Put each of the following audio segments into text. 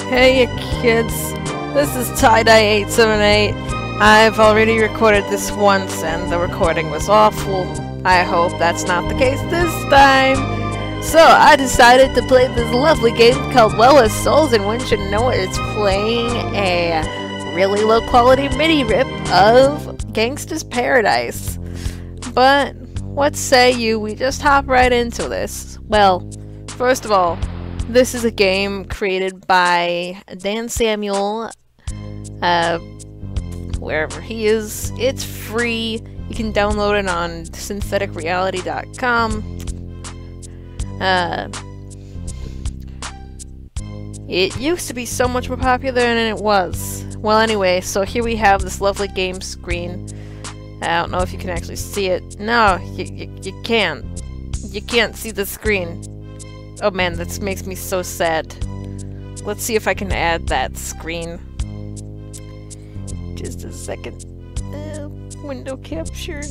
Hey you kids, this is Tie-Dye878. I've already recorded this once and the recording was awful. I hope that's not the case this time. So I decided to play this lovely game called Well as Souls, and one should know it's playing a really low quality MIDI rip of Gangsta's Paradise. But what say you we just hop right into this? Well, first of all, this is a game created by Dan Samuel, wherever he is. It's free. You can download it on syntheticreality.com. It used to be so much more popular than it was. Well, anyway, so here we have this lovely game screen. I don't know if you can actually see it. No, you can't. You can't see the screen. Oh man, that makes me so sad. Let's see if I can add that screen. Just a second. Window capture.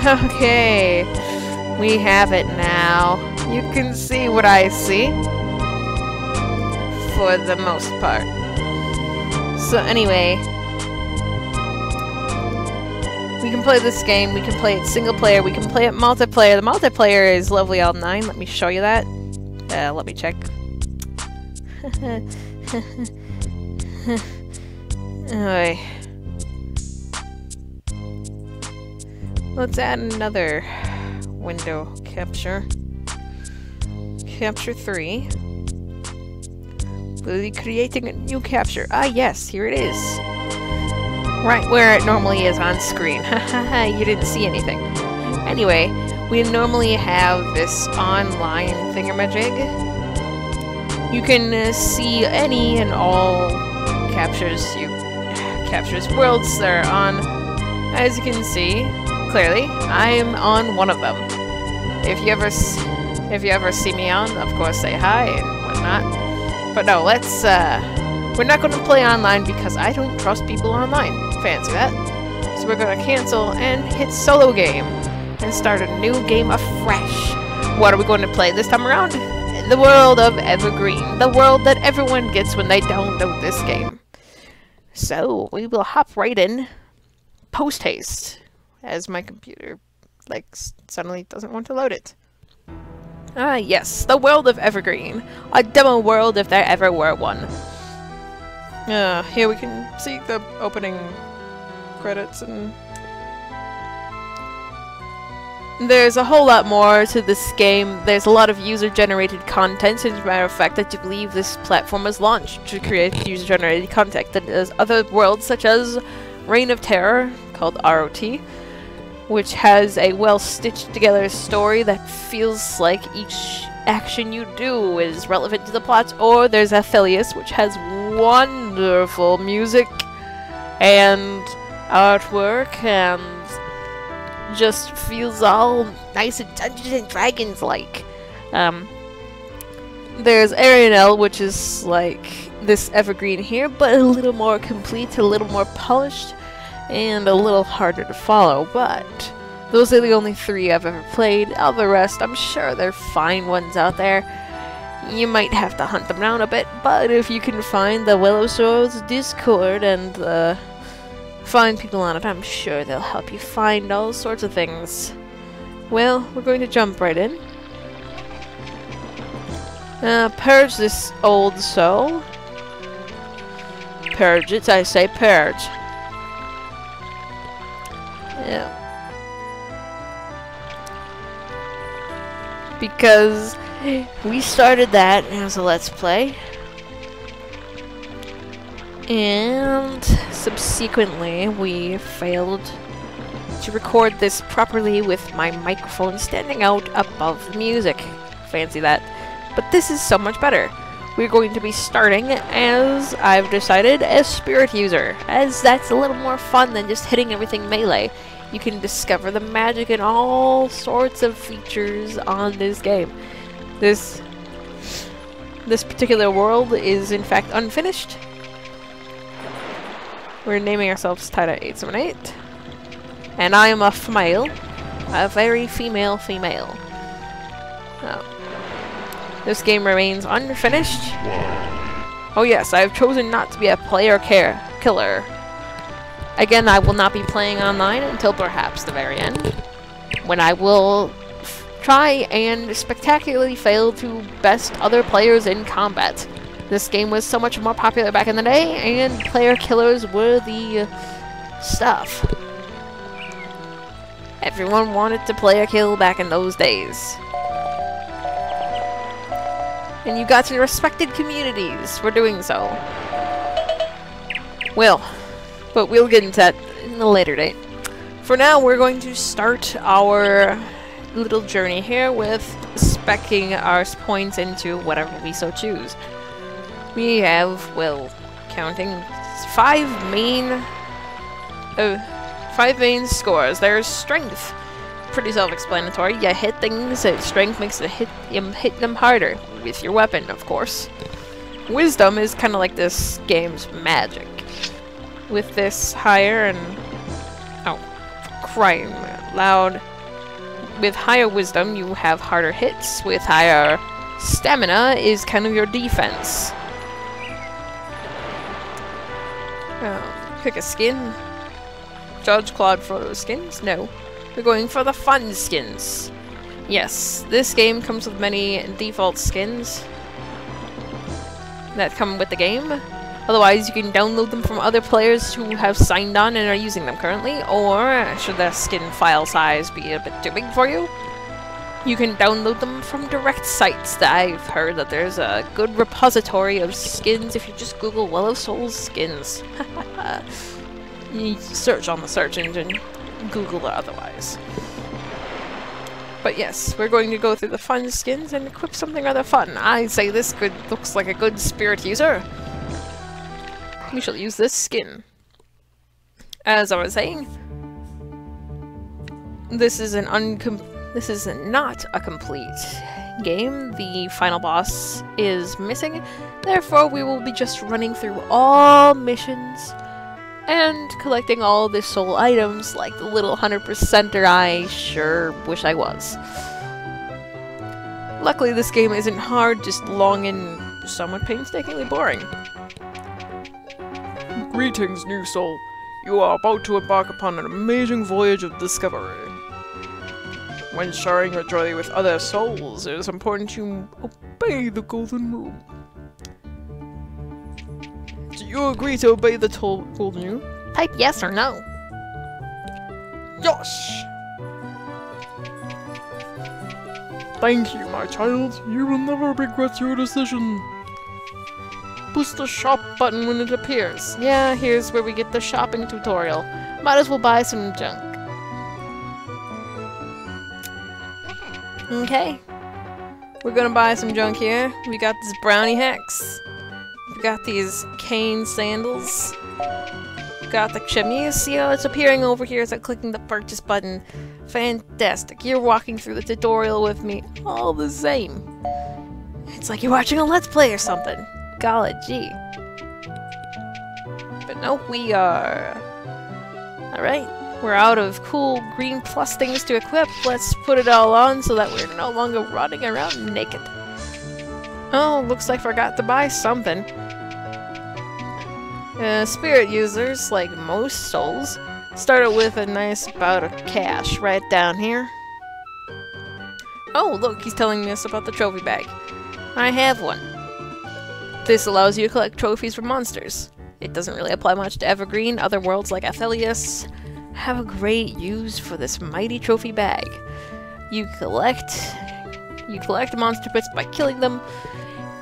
Okay, we have it now. You can see what I see, for the most part. So anyway, we can play this game, we can play it single player, we can play it multiplayer. The multiplayer is lovely online, let me show you that. Let me check. Alright. Let's add another window capture. Capture 3. We'll be creating a new capture. Ah yes, here it is. Right where it normally is on screen. Haha, you didn't see anything. Anyway, we normally have this online thingamajig. You can see any and all captures worlds that are on. As you can see, clearly, I'm on one of them. If you ever see me on, of course say hi and whatnot. But no, let's we're not going to play online because I don't trust people online. Fancy that. So we're going to cancel and hit solo game and start a new game afresh. What are we going to play this time around? The world of Evergreen. The world that everyone gets when they download this game. So we will hop right in post-haste as my computer suddenly doesn't want to load it. Ah yes, the world of Evergreen. A demo world if there ever were one. Here we can see the opening credits, and there's a whole lot more to this game. There's a lot of user-generated content. As a matter of fact, I do believe this platform was launched to create user-generated content. There's other worlds such as Reign of Terror, called ROT, which has a well-stitched together story that feels like each action you do is relevant to the plot. Or there's Aphelios, which has wonderful music and artwork and just feels all nice and Dungeons and Dragons like. There's Arianel, which is like this Evergreen here, but a little more complete, a little more polished, and a little harder to follow. But those are the only three I've ever played. All the rest, I'm sure there are fine ones out there. You might have to hunt them down a bit, but if you can find the Willow Swords Discord and find people on it, I'm sure they'll help you find all sorts of things. Well, we're going to jump right in. Purge this old soul. Purge it, I say purge. Yeah. Because we started that as a Let's Play. And subsequently, we failed to record this properly with my microphone standing out above the music. Fancy that. But this is so much better. We're going to be starting, as I've decided, as Spirit User, as that's a little more fun than just hitting everything melee. You can discover the magic and all sorts of features on this game. This particular world is in fact unfinished. We're naming ourselves Tie-Dye878. And I am a female. A very female female. This game remains unfinished. Oh yes, I have chosen not to be a player killer. Again, I will not be playing online until perhaps the very end, when I will try and spectacularly fail to best other players in combat. This game was so much more popular back in the day, and player killers were the stuff. Everyone wanted to player kill back in those days. And you got your respected communities for doing so. Well, but we'll get into that in a later date. For now, we're going to start our little journey here with speccing our points into whatever we so choose. We have, well, counting five main scores. There's strength. Pretty self-explanatory. You hit things, strength makes it hit them harder. With your weapon, of course. Wisdom is kind of like this game's magic. With this higher and... oh, crying loud. With higher wisdom, you have harder hits. With higher stamina is kind of your defense. Pick a skin. Judge Claude for those skins? No. We're going for the fun skins. Yes, this game comes with many default skins that come with the game. Otherwise, you can download them from other players who have signed on and are using them currently, or should the skin file size be a bit too big for you, you can download them from direct sites. I've heard that there's a good repository of skins if you just Google Well of Souls skins. You search on the search engine, Google or otherwise. But yes, we're going to go through the fun skins and equip something rather fun. I say this looks like a good spirit user. We shall use this skin. As I was saying, this is not a complete game. The final boss is missing. Therefore, we will be just running through all missions and collecting all the soul items like the little 100%er I sure wish I was. Luckily, this game isn't hard, just long and somewhat painstakingly boring. Greetings, new soul. You are about to embark upon an amazing voyage of discovery. When sharing your journey with other souls, it is important you obey the golden rule. Do you agree to obey the golden rule? Type yes or no. Yes! Thank you, my child. You will never regret your decision. Push the shop button when it appears. Yeah, here's where we get the shopping tutorial. Might as well buy some junk. Okay. We're gonna buy some junk here. We got this brownie hex. We got these cane sandals. We got the chemise. You know, it's appearing over here as I'm clicking the purchase button. Fantastic. You're walking through the tutorial with me all the same. It's like you're watching a Let's Play or something. Golly gee. But no, we are... Alright, we're out of cool green plus things to equip. Let's put it all on so that we're no longer running around naked. Oh, looks like I forgot to buy something. Spirit users, like most souls, started with a nice bout of cash right down here. Oh, look, he's telling us about the trophy bag. I have one. This allows you to collect trophies from monsters. It doesn't really apply much to Evergreen. Other worlds like Athelios have a great use for this mighty trophy bag. You collect monster bits by killing them.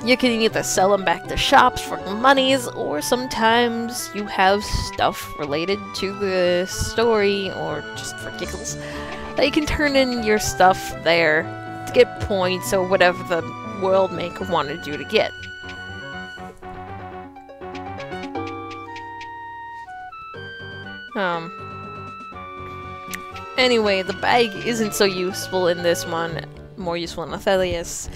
You can either sell them back to shops for monies, or sometimes you have stuff related to the story, or just for giggles, that you can turn in your stuff there to get points or whatever the world maker wanted you to get. Anyway, the bag isn't so useful in this one, more useful in Athelios.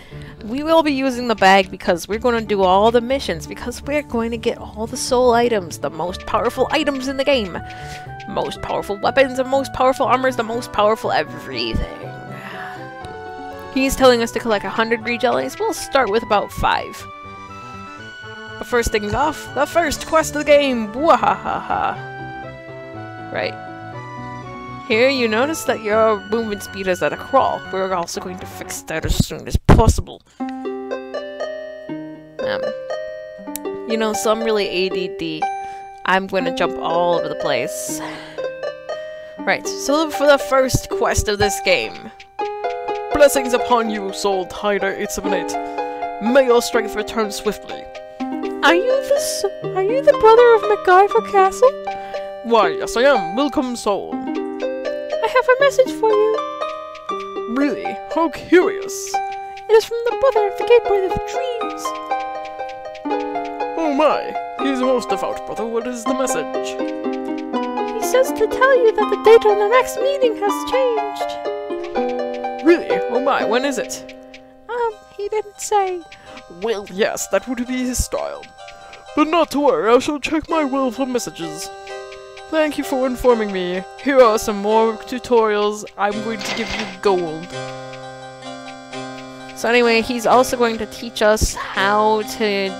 we will be using the bag because we're going to do all the missions, because we're going to get all the soul items, the most powerful items in the game. Most powerful weapons, the most powerful armors, the most powerful everything. He's telling us to collect 100 green jellies. We'll start with about 5. But first things off, the first quest of the game! Wahahaha! Right. Here you notice that your movement speed is at a crawl. We're also going to fix that as soon as possible. You know, so I'm really ADD. I'm going to jump all over the place. Right, so for the first quest of this game. Blessings upon you, Soul Tider 878. May your strength return swiftly. Are you the brother of MacGyver Castle? Why, yes I am. Welcome, Soul. I have a message for you. Really? How curious. It is from the brother of the Gateway of Dreams. Oh my, he's a most devout brother. What is the message? He says to tell you that the date of the next meeting has changed. Really? Oh my, when is it? He didn't say. Well, yes, that would be his style. But not to worry, I shall check my will for messages. Thank you for informing me. Here are some more tutorials. I'm going to give you gold. So anyway, he's also going to teach us how to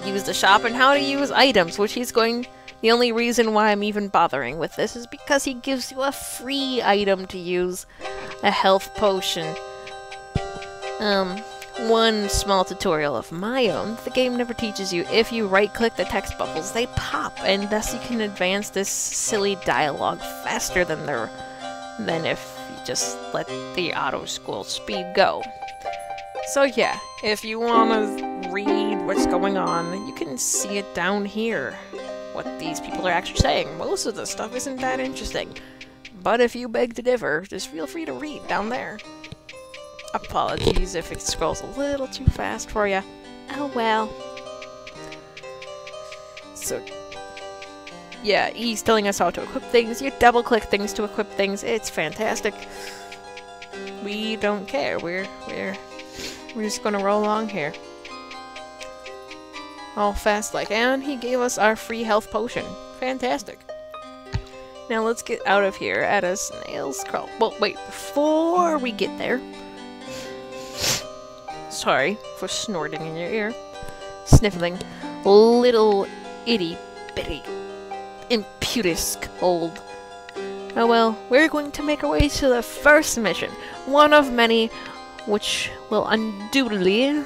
use the shop and how to use items, which he's going... The only reason why I'm even bothering with this is because he gives you a free item to use. A health potion. One small tutorial of my own. The game never teaches you if you right-click the text bubbles, they pop, and thus you can advance this silly dialogue faster than if you just let the auto-scroll speed go. So yeah, if you want to read what's going on, you can see it down here. What these people are actually saying. Most of the stuff isn't that interesting. But if you beg to differ, just feel free to read down there. Apologies if it scrolls a little too fast for you. Oh well. So, yeah, he's telling us how to equip things. You double-click things to equip things. It's fantastic. We don't care. We're just gonna roll along here. All fast like, and he gave us our free health potion. Fantastic. Now let's get out of here at a snail's crawl. Well, wait, before we get there... Sorry for snorting in your ear. Sniffling. Little itty-bitty imputus cold. Oh well, we're going to make our way to the first mission. One of many, which will indubitably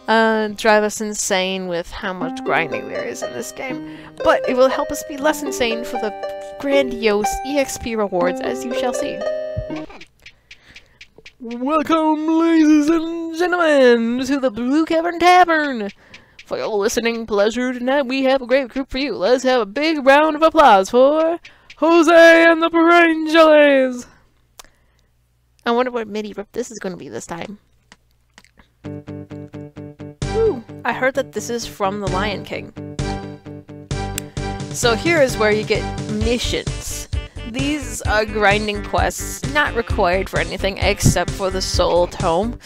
drive us insane with how much grinding there is in this game. But it will help us be less insane for the grandiose EXP rewards, as you shall see. Welcome, ladies and gentlemen, to the Blue Cavern Tavern! For your listening pleasure tonight, we have a great group for you. Let's have a big round of applause for Jose and the Perennials! I wonder what MIDI rip this is going to be this time. Ooh, I heard that this is from The Lion King. So here is where you get missions. These are grinding quests, not required for anything except for the Soul Tome.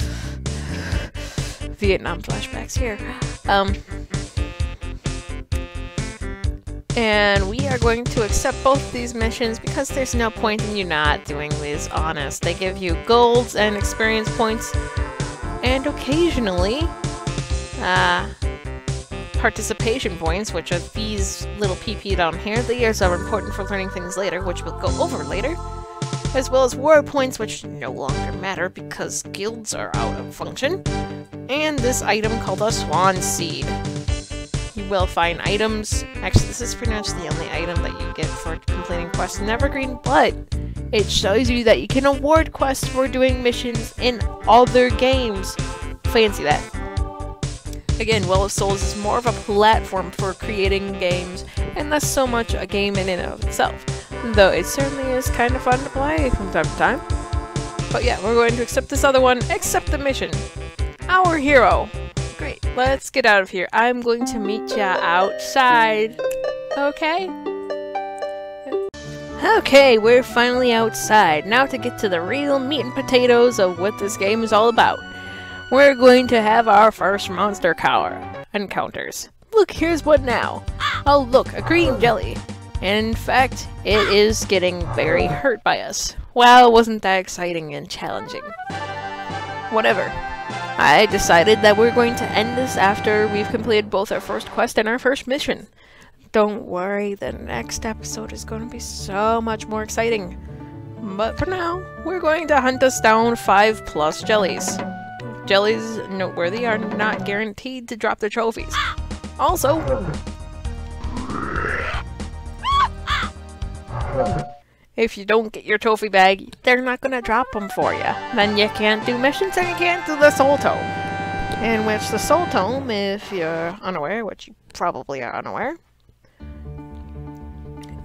Vietnam flashbacks here. And we are going to accept both these missions because there's no point in you not doing these, honest. They give you golds and experience points, and occasionally, participation points, which are these little PP down here. These are important for learning things later, which we'll go over later. As well as war points, which no longer matter because guilds are out of function. And this item called a Swan Seed. You will find items. Actually, this is pretty much the only item that you get for completing quests in Evergreen, but it shows you that you can award quests for doing missions in other games. Fancy that. Again, Well of Souls is more of a platform for creating games, and less so much a game in and of itself. Though it certainly is kind of fun to play from time to time. But yeah, we're going to accept this other one, accept the mission. Our hero. Great, let's get out of here. I'm going to meet ya outside. Okay? Okay, we're finally outside. Now to get to the real meat and potatoes of what this game is all about. We're going to have our first monster encounters. Look, here's one now. Oh look, a green jelly. And in fact, it is getting very hurt by us. Well, wasn't that exciting and challenging? Whatever. I decided that we're going to end this after we've completed both our first quest and our first mission. Don't worry, the next episode is going to be so much more exciting. But for now, we're going to hunt us down 5+ jellies. Jellies, noteworthy, are not guaranteed to drop the trophies. Also, if you don't get your trophy bag, they're not going to drop them for you. Then you can't do missions and you can't do the soul tome. In which the soul tome, if you're unaware, which you probably are unaware,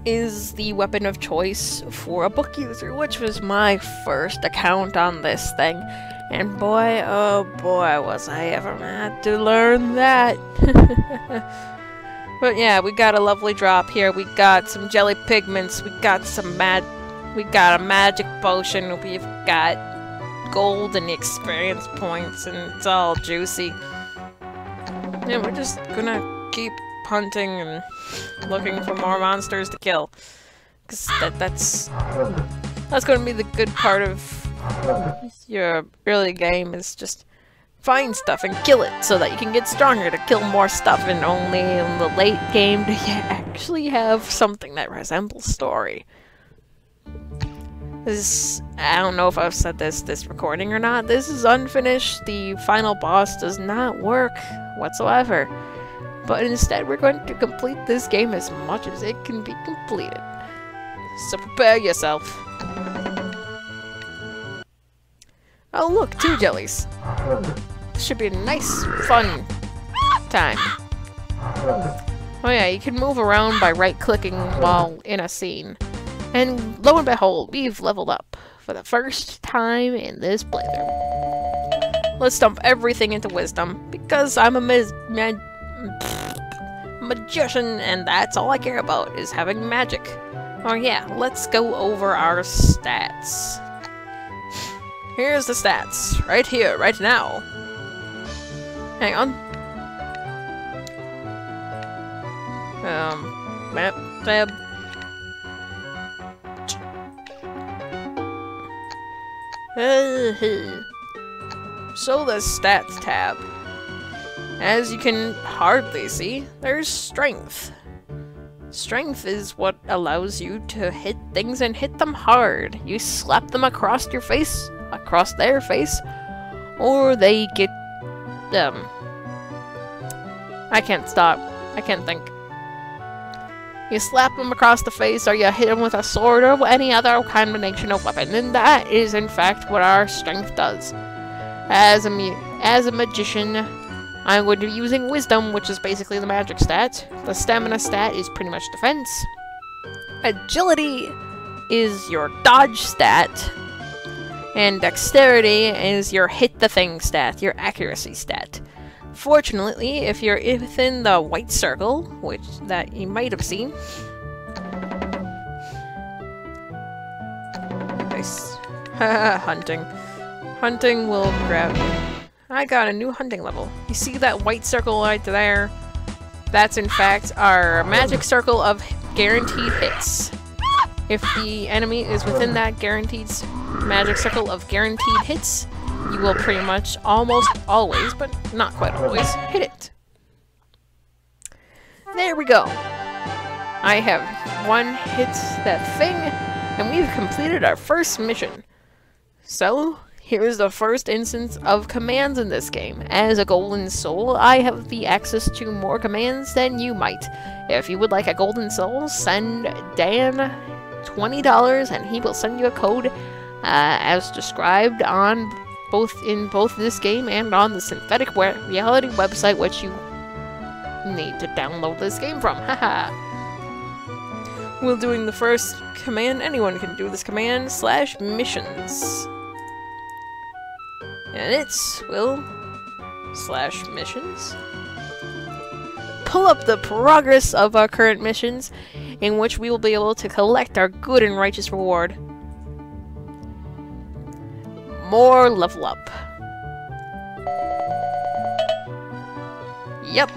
is the weapon of choice for a book user, which was my first account on this thing. And boy, oh boy, was I ever mad to learn that. But yeah, we got a lovely drop here. We got some jelly pigments. We got we got a magic potion. We've got gold and experience points, and it's all juicy. And we're just gonna keep hunting and looking for more monsters to kill. Cause that's gonna be the good part of your early game, is just find stuff and kill it so that you can get stronger to kill more stuff, and only in the late game do you actually have something that resembles story. I don't know if I've said this recording or not, this is unfinished. The final boss does not work whatsoever. But instead we're going to complete this game as much as it can be completed. So prepare yourself. Oh look, 2 jellies. This should be a nice, fun time. Oh yeah, you can move around by right-clicking while in a scene. And lo and behold, we've leveled up for the first time in this playthrough. Let's dump everything into wisdom, because I'm a magician, and that's all I care about, is having magic. Oh yeah, let's go over our stats. Here's the stats, right here, right now. Hang on. Map tab. So the stats tab. As you can hardly see, there's strength. Strength is what allows you to hit things and hit them hard. You slap them across your face, across their face, or they get I can't think. You slap them across the face, or you hit them with a sword, or any other combination of weapon, and that is in fact what our strength does. As a magician, I'm going to be using wisdom, which is basically the magic stat. The stamina stat is pretty much defense. Agility is your dodge stat. And dexterity is your hit the thing stat, your accuracy stat. Fortunately, if you're within the white circle, which that you might have seen. Nice. Hunting. Hunting will grab you. I got a new hunting level. You see that white circle right there? That's in fact our magic circle of guaranteed hits. If the enemy is within that guaranteed magic circle of guaranteed hits, you will pretty much almost always, but not quite always, hit it. There we go. I have one hit that thing, and we've completed our first mission. So, here's the first instance of commands in this game. As a golden soul, I have the access to more commands than you might. If you would like a golden soul, send Dan $20 and he will send you a code as described on both this game and on the Synthetic Reality website, which you need to download this game from. Haha. While doing the first command, anyone can do this command /missions. And it's /missions. Pull up the progress of our current missions in which we will be able to collect our good and righteous reward. More level up. Yep.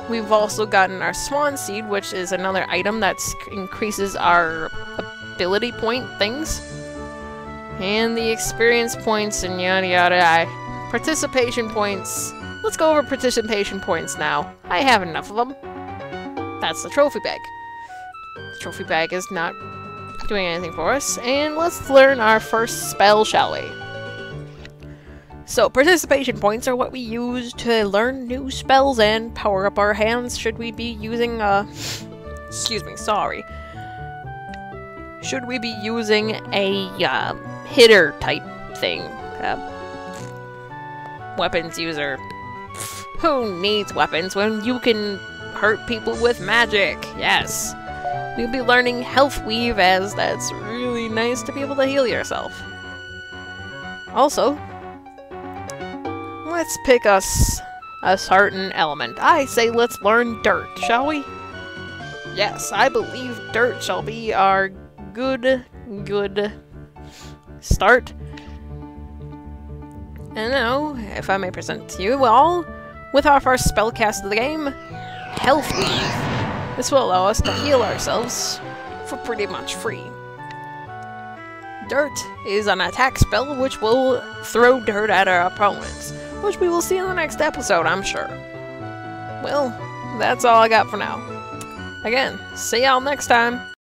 We've also gotten our Swan Seed, which is another item that increases our ability point things. And the experience points and yada yada. Participation points. Let's go over participation points now. I have enough of them. That's the trophy bag. The trophy bag is not doing anything for us. And let's learn our first spell, shall we? So, participation points are what we use to learn new spells and power up our hands should we be using, excuse me, sorry. Should we be using a, hitter type thing? Weapons user. Who needs weapons when you can hurt people with magic? Yes. We'll be learning Health Weave, as that's really nice to be able to heal yourself. Also, let's pick us a certain element. I say let's learn dirt, shall we? Yes, I believe dirt shall be our good start. And now, if I may present to you all, with our first spellcast of the game, Health Weave. This will allow us to heal ourselves for pretty much free. Dirt is an attack spell which will throw dirt at our opponents, which we will see in the next episode, I'm sure. Well, that's all I got for now. Again, see y'all next time.